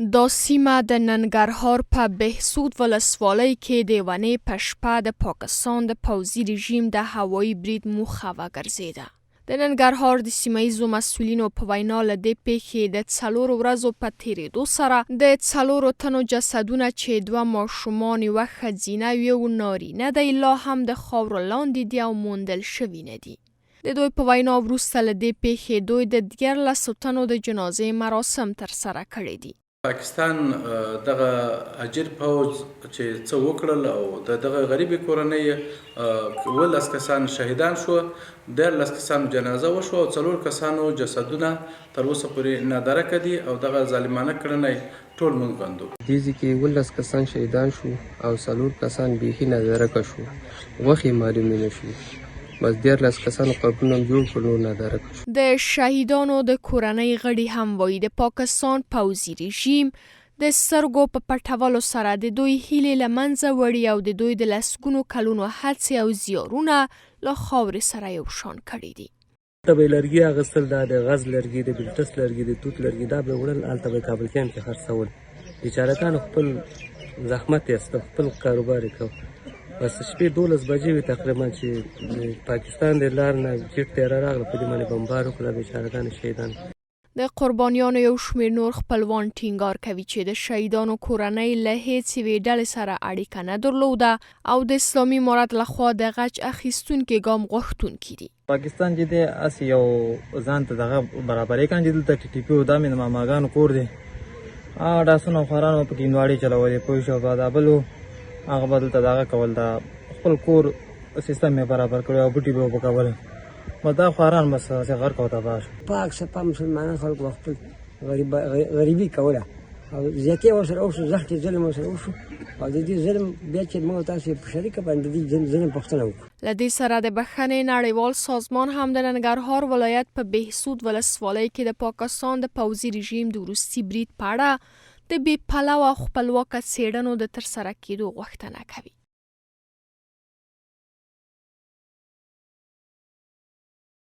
دا سیمه د ننګرهار په بهسود ولسوالۍ کې د ونې په شپه د پاکستان د پوځي رژیم د هوایي برید موخه وګرځېده. د ننګرهار د سیمه ییزو مسؤلینو په وینا له دې پیښې د 4 ورځو په تېرېدو سره د 4 تنو جسدونه چې 2 ماشومان یوه ښځینه او یو نارینه دی لا هم د خاورو لاندې دي او موندل شوي نه دي. د دوی په وینا وروسته له دې پیښې دوی د 14 تنو د جنازې مراسم ترسره کړي دي. پاکستان دغه اجر پوځ چې څه وکړل او دغه غریبې کورنۍ 12 کسان شهیدان شو، 13 کسانو جنازه وشو او 4 کسانو جسدونه تر اوسه پورې نادرکه دي او دغه ظالمانه کړنې ټول موږ غندو. دې کې 12 کسان شهیدان شو او 4 کسان بیخي نادرکه شو، غوښې معلومې نه شوې. بس 14 کسانو قبرونه جوړ کړل نادرکه شو. د شهیدانو د کورنۍ غړي هم وایي د پاکستان پوځي رژیم د سترګو په پټولو سره د دوی هیلې له منځه وړي او د دوی د لسګونو کلونو هڅې او زیارونه له خاورې سره یو شان کړي دي. ته به لرګي اخیستل، دا د غز لرګي، د بلټس لرګي، د توت لرګي، دا به وړل هلته به کابل کیمپ کې خرڅول. بیچارهګانو خپل زحمت یې ایسته، خپل کاروبار یې کوه. بس شپې 12 بجې وې تقریبا چې پاکستان د لار نه جیټ تیاره راغله، په دې باندې بمبار وکړه، بیچارهګان شهیدان. د قربانیانو یو شمېر نور خپلوان ټینګار کوي چې د شهیدانو کورنۍ له هېڅ یوې ډلې سره اړیکه نه درلوده او د اسلامي امارت لخوا د غچ اخیستونکي ګام غوښتونکي دي. پاکستان چې دی هسې یو ځان ته دغه برابرۍ کاندي، دلته ټي ټي پي دا مې د ماماګانو کور دی، ډاسونه او خواران به پکې هندواړې چلولې، پوه شوه. دا بل هغه به دلته دغه کول، د خپل کور سیستم یې برابر کړی او بوټي به یې وپکول. نو دا خواران بس غرق او تباه شو. پاک صفا مسلمانان خلکو خپل غریبي کوله او زیاتې ورسره وشو، زښتې ظلم ورسره وشو او د دې ظلم بیا چې موږ تاسې په شریکه باندې د دې ظلم پوښتنه وکړو. له دې سره د بخښنې نړیوال سازمان هم د ننګرهار ولایت په بهسود ولسوالۍ کې د پاکستان د پوځي رژیم د وروستي برید په اړه د بې پلوه او خپلواکه څېړنو د ترسره کېدو غوښتنه کوي.